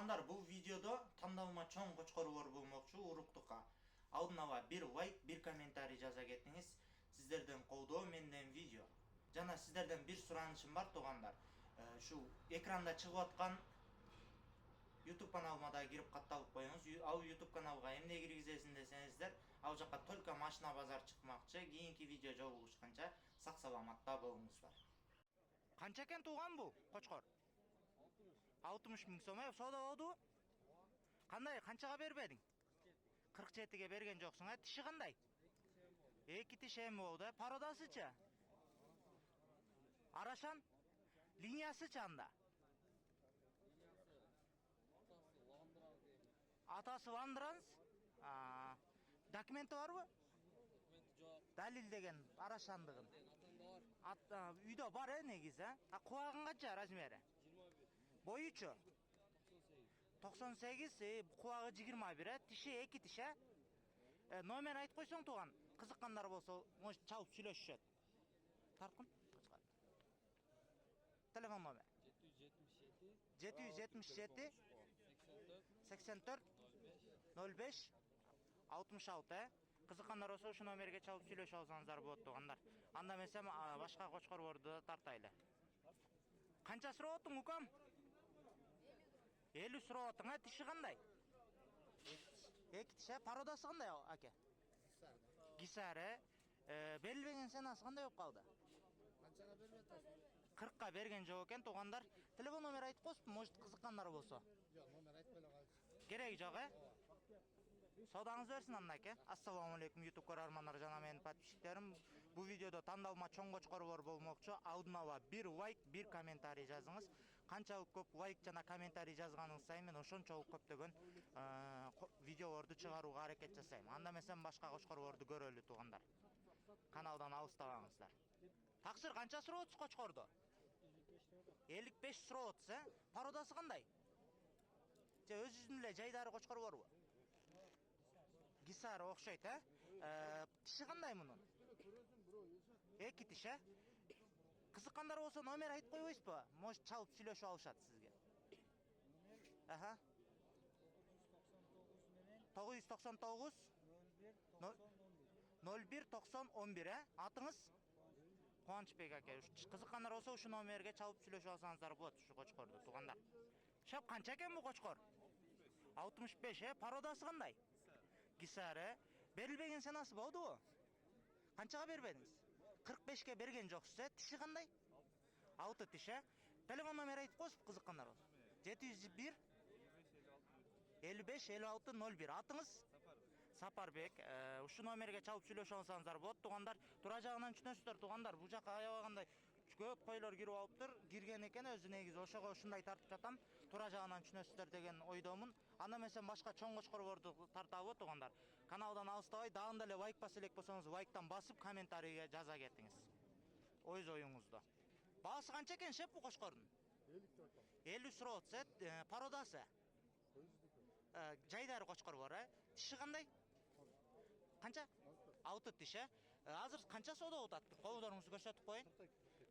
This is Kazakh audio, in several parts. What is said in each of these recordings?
Туғандар, бұл видеода таңдалма чоң қочқор бар болмақшы уруктукка. Алдын ала bir лайк, bir комментарий жаза кетіңіз. Сіздерден қолдоо, менден видео. Жана сіздерден bir сұранышым бар, туғандар. Шу экранда чыгып аткан YouTube каналыма да кирип катталып коюңуз. Ал YouTube каналга эмне киргизесин десеңиздер, ал жакка только машина базар чыкмакчы. Кийинки видео жолугушканча сак саламатта болуңуздар. Канча экен туган бул кочкор? 60 миң сом соода болду. Кандай, канчага бербедиң? 47-ге берген жоксуң, тиши кандай? 2 тиш эми болду, пародасычы? Арашан? Линиясычы анда? Атасы Ландыранс? Документи барбы? Документи жок. Далил деген Арашандыгын. Үйдө бар негизи, Кубагың канча размери? 21. Бойучу? 98, кубагы 21, тиши 2 тиш, Номер айтып койсоң туган, кызыккандар болсо, может чалып сүйлөшүшөт. Таркын. Телефон номер. 777 84 05 66. Кызыккандар болсо ушу номерге чалып сүйлөшө алсаңыздар болот тугандар. Анда эмесем башка кочкорлорду тартайлы. Канча сурооттуң укам? 50 сурооттуң, тиши кандай? 2 тиш, пародасы кандай аке? Гисары. Берилбеген ценасы кандай болуп калды? Канчага бербей атасың? 40ка берген жок экен тугандар. Телефон номер айтып койсуп, может кызыккандар болсо. Жок, номер айтпай эле калчу. Кереги жок, Содаңыз берсин анда аке. Ассаламу алейкум YouTube көрөрмандар жана менин подписчиктерим. Бул видеодо тандалма чоң кочкорлор болмокчу. Алдын ала 1 лайк, 1 комментарий жазыңыз. Канчалык көп лайк жана комментарий жазганыңыз сайын мен ошончолук көптөгөн видеолорду чыгарууга аракет жасайм. Анда эмесем башка кочкорлорду көрөлү тугандар. Каналдан алыстабаңыздар. Таксыр канча суроотсуз кочкорду? 55 суроотсуз, Пародасы кандай? Же өзүнүн эле жайдары кочкор барбы? Гисары окшойт, Тиши кандай мунун? 2 тиш, Кызыккандар болсо номер айтып койбойсузбу? Может чалып сүйлөшүп алышат сизге. 999 01 90 11, Атыңыз? Кубанычбек аке. Кызыккандар болсо ушу номерге чалып сүйлөшүп алсаңыздар болот ушу кочкорду тугандар. Шап канча экен бул кочкор? 65, Пародасы кандай? Гисары. Берилбеген ценасы болдубу? Канчага бербедиңиз? 45ке берген жоксуз, тиши кандай? 6 тиш, Телефон номер айтып койсуп кызыккандар болсо. 701 55 56 01. Атыңыз? Сапарбек. Ушу номерге чалып сүйлөшүп алсаңыздар болот тугандар. Тура жагынан түшүнөсүздөр тугандар. Бул жака аябагандай көп койлор кирип алыптыр. Кирген экен өзү негизи ошого ушундай тартып жатам. Тура жагынан түшүнөсүздөр деген ойдомун. Анда эмесем башка чоң кочкорлорду тартабы тугандар. Каналдан алыстабай, дагы эле лайк басып элек болсоңуз лайктан басып комментарийге жаза кетиңиз. Өз оюңузду. Баасы канча экен шеп бул кочкордун? 50 суроот, Пародасы. Жайдары кочкор бар, Тиши кандай? Канча? 6 тиш, Азыр канча соода болуп атат? Колдоруңузду көрсөтүп коюн.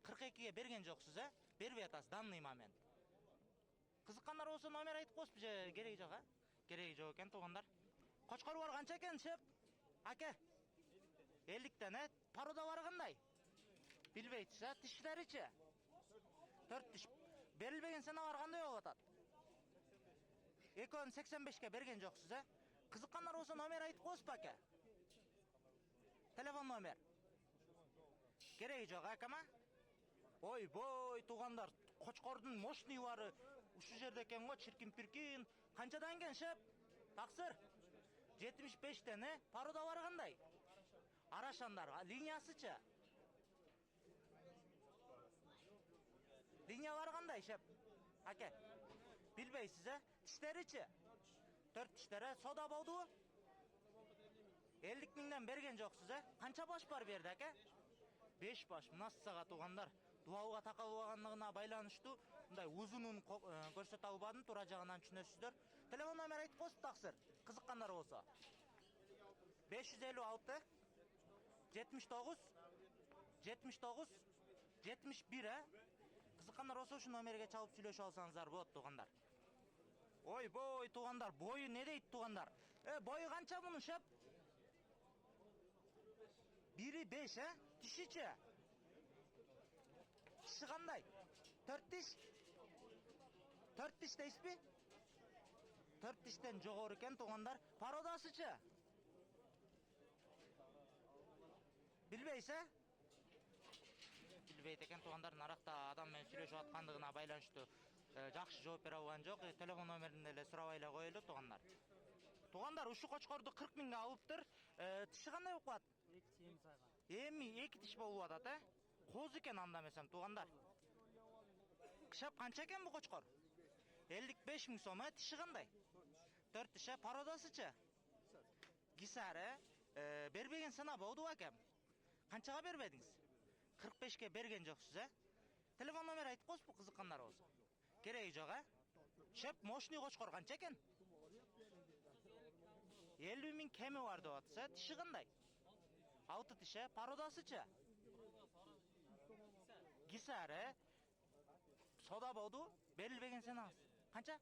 42ге берген жоксуз, Бербей атасыз, данный момент. Кызыккандар болсо номер айтып койсуп же кереги жок, Кереги жок экен тугандар. Кочкор бар канча экен шеп? Аке. 50тен, Пародалары кандай? Билбейсиз, Тиштеричи? 4 тиш. Берилбеген ценалар кандай болуп атат? Экөөнүн 85ке берген жоксуз, Кызыккандар болсо номер айтып койсуп аке? Телефон номер. Кереги жок акама? Ой, тугандар, кочкордун мощный бары ушу жерде экен го, чиркин-пиркин. Канчадан экен шеп? Таксыр? 75тен, Пародалары кандай? Арашандар, линиясычы? Линиялары кандай шеп? Аке. Билбейсиз, Тиштеричи? 4 тиштери, соода болдубу? 50 миңден берген жоксуз, Канча баш бар берди аке? 5 баш. Мынасыга тугандар, дуалга такалбагандыгына байланыштуу мындай узунун көрсөтө албадым, тура жагынан түшүнөсүздөр. Телефон номер айтып койсуп таксыр, кызыккандар болсо. 556 79 79 71, Кызыккандар болсо ушу номерге чалып сүйлөшүп алсаңыздар болот тугандар. boy tuğanlar. Boyu ne deydi tuğanlar? Boyu kança bunun şep? 1'i 5 he? Dişiçi. Dişi kanday? 4 diş. 4 diş deyiz mi? 4 dişten jogorı eken tuğanlar. Parodasıçı. Bilbeyse? Bilbeyt eken tuğanдар naraqta adam men süйлöşүp atkандыгына байланыштуу жакшы жооп бере алган жок. Телефон номерин эле сурабай эле коелу тугандар. Тугандар ушу кочкорду 40 миңге алыптыр. Тиши кандай болуп калат? 2 сайга. Эми 2 тиш болуп атат, Коз экен анда эмесем тугандар. Кышап канча экен бу кочкор? 55 миң сом, тиши кандай? 4 тиш, пародасычы? Гисары, бербеген сана болду акем. Канчага бербедиңиз? 45ке берген жоксуз, Телефон номер айтып койсузбу кызыккандар болсо? Кереги жок, Шеп мощный кочкор канча экен? 50 миң кеми бар деп атса, тиши кандай? 6 тиш, пародасычы? Гисары, сода болду, берилбеген санаңыз. Канча?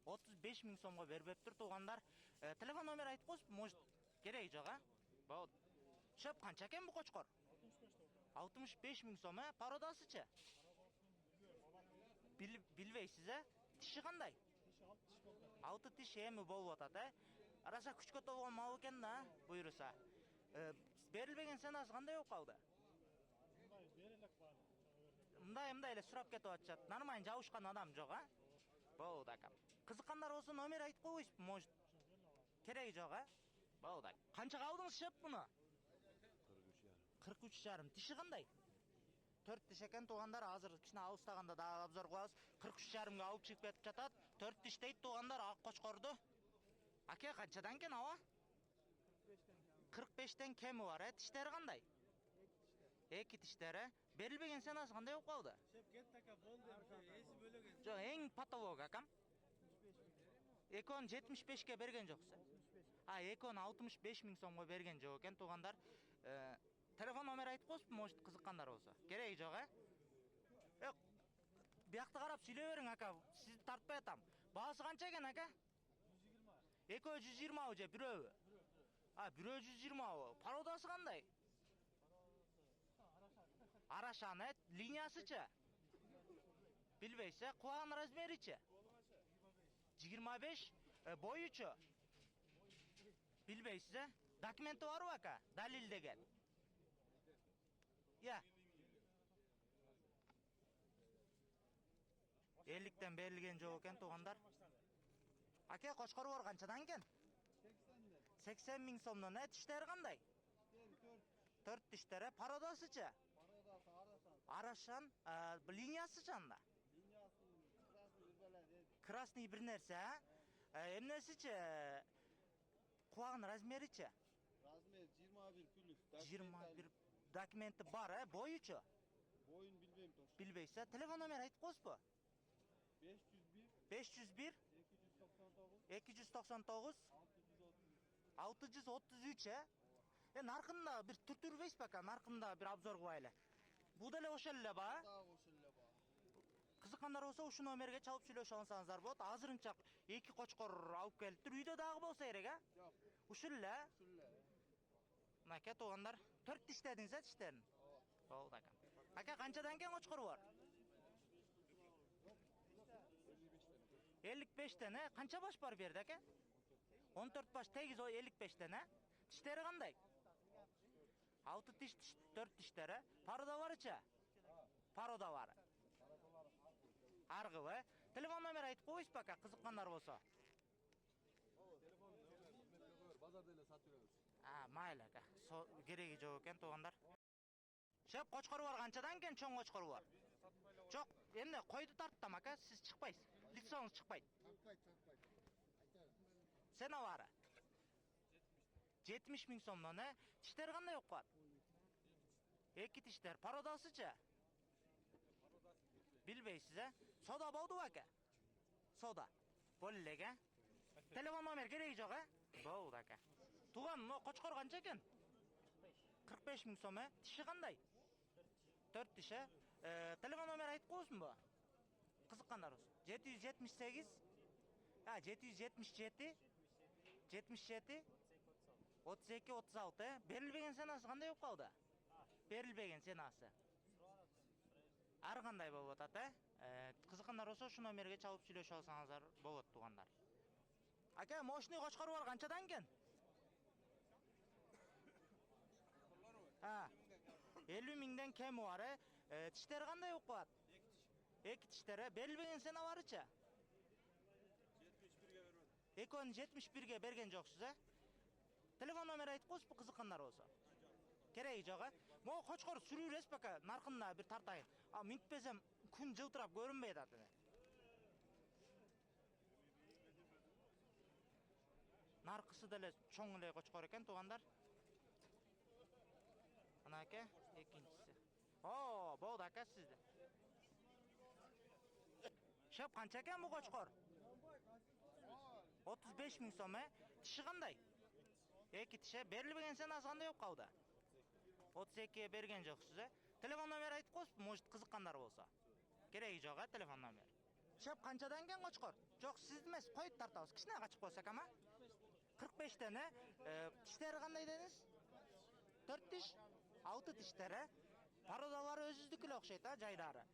35 миң сомго бербептир тугандар. Телефон номер айтып койсузбу? Может, кереги жок, Болду. Шеп канча экен бу кочкор? 65 миң сом, пародасычы? Билбейсиз, Тиши кандай? 6 тиш эми болуп атат, Араса күчкө толгон мал экен да, буйруса. Берилбеген санасы кандай болуп калды? Мындай эле сурап кетип атышат. Нормально жабышкан адам жок, Болду акам. Кызыккандар болсо номер айтып койбойсузбу? Может, кереги жок, Болду. Канчага алдыңыз шеп буну? 43,5. Тиши кандай? 4 тиш экен тугандар. Азыр кичине алыстаганда дагы обзор кылабыз. 43,5га алып чыгып кетип жатат. 4 тиш дейт тугандар ак кочкорду. Аке канчадан экен аба? 45тен кеми бар, Тиштери кандай? 2 тиштери. Берилбеген санасы кандай болуп калды? Шеп кетти ака, болду. Эси бөлөгөн. Жок, эң патолог акам. Экон 75ке берген жоксуз. Экон 65 миң сомго берген жок экен тугандар. Телефон номер айтып койсузбу? Может, кызыккандар болсо? Кереги жок, Биякты карап сүйлөй бериң ака. Сизди тартпай атам. Баасы канча экен ака? 120. Экөө 120 же бирөөбү? Бирөө 120. Пародасы кандай? Арашан, линиясычы? Билбейсиз, кулагынын размеричи? 25. Боючу? Билбейсиз, Документи барбы ака? Далилдеген. Я. 50тен берилген жок экен тугандар. Аке кочкору бар канчадан экен? 80 миң сомдон. Тиштери кандай? 4 тиштери. Пародасычы? Арашан, линиясычы анда? Красный бир нерсе, Эмнесичи? Кулагынын размеричи? Размер 21 плюс. 21. Документи бар, Боючу? Боюн билбейм точно. Билбейсиз, телефон номер айтып койсузбу? 501 501 299 633, наркында бир түртүрбейсизби ака? Наркында бир обзор кылайлы. Бул деле ошол эле ба? дагы ошол эле бар. Кызыккандар болсо ушу номерге чалып сүйлөшө алсаңыздар болот. Азырынча 2 кочкор алып келиптир. Үйдө дагы болсо керек, Жок, Ушул эле. ушул эле. Ака тугандар, 4 тиш дедиңиз, тиштерин? Болду ака. Ака канчадан экен кочкору бар? 55тен, Канча баш бар берди ака? 14 баш, тегиз 55тен, Тиштери кандай? 6 тиш, 4 тиштери. Парода барычы? Парода бар. Аргыбы. Телефон номер айтып койсузбу ака, кызыккандар болсо? Базарда эле сатып беребиз. Майла ака. Кереги жок экен тугандар. Шеп кочкору бар канчадан экен чоң кочкору бар? Жок, эмне койду тарттым ака, сиз чыкпайсыз. Лицоңуз чыкпайт. Чакпайт. Сена бары? 70 миң сомдон, Тиштери кандай болуп калат? 2 тиштер. Пародасычы? Билбейсиз, Сода болдубу ака? Сода. Болду эле, Телефон номер кереги жок, Болду ака. Туган, кочкор канча экен? 45 миң сом, Тиши кандай? 4 тиш, Телефон номер айтып койсунбу? Кызыккандар болсо. 778 777 77 32 36. Берилбеген санасы кандай болуп калды? Берилбеген санасы. Ар кандай болуп атат, Кызыккандар болсо ушу номерге чалып сүйлөшүп алсаңыздар болот, туугандар. Ака, мощный кочкор бар, канчадан экен? 50 миңден кеми бар, Тиштери кандай болуп калат? Эки тиштери. Берилбеген сана барычы? 71'ge vermedim. Экөөнү 71ге берген жоксуз, Телефон номер айтып коесузбу, кызыккандар болсо? Кереги жок, Могу кочкор сүрүү элес бака, наркына бир тартайын. Минтпесем күн жылтырап көрүнбөй атат. Наркысы деле чоң эле кочкор экен, туугандар. Ана ака, экинчиси. Болду ака сизде. Шеп канча экен бу кочкор? 35 миң сом, Тиши кандай? Эки тиши. Берилбеген санасы кандай болуп калды? 32 берген жоксуз, Телефон номер айтып коесузбу, может кызыккандар болсо? Кереги жок, телефон номер. Шеп канчадан экен кочкор? Жок, сиз эмес, койуп тартабыз. Кичине качып койсок ама? 45тен, Тиштери кандай дедиңиз? 4 тиш, 6 тиштери. Пародалары өзүздүкү эле окшойт, жайдары.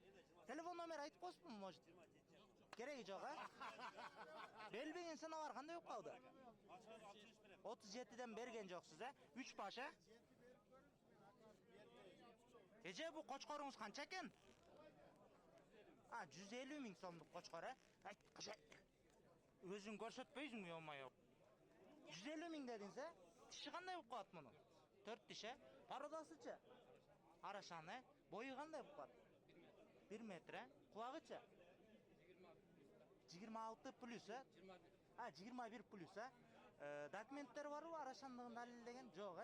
Телефон номер айтып коесузбу, может? Кереги жок, Берилбеген сана бар, кандай болуп калды? 37ден берген жоксуз, 3 баш, Эже, бу кочкоруңуз канча экен? 150 миң сомдук кочкор, Өзүң көрсөтпөйсүңбү, йомайо. 150 миң дедиңиз, Тиши кандай болуп калат мунун? 4 тиш, Пародасычы? Арашан, Бою кандай болуп калат? 1 метр, Кулагычы? 26 плюс, 21 плюс, Документтери барбы, арашандыгын далилдеген? Жок,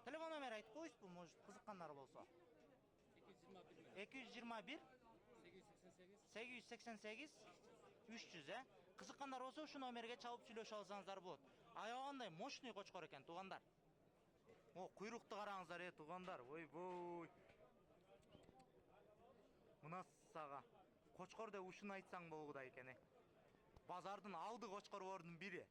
Телефон номер айтып коесузбу, может кызыккандар болсо? 221 888 300, Кызыккандар болсо ушу номерге чалып сүйлөшүп алсаңыздар болот. Аягандай мощный кочкор экен, туугандар. Куйрукту караңыздар, туугандар. Ойбой. Мына сага кочкор деп ушуну айтсаң болгудай экен. Базардын алды кочкорлордун бири.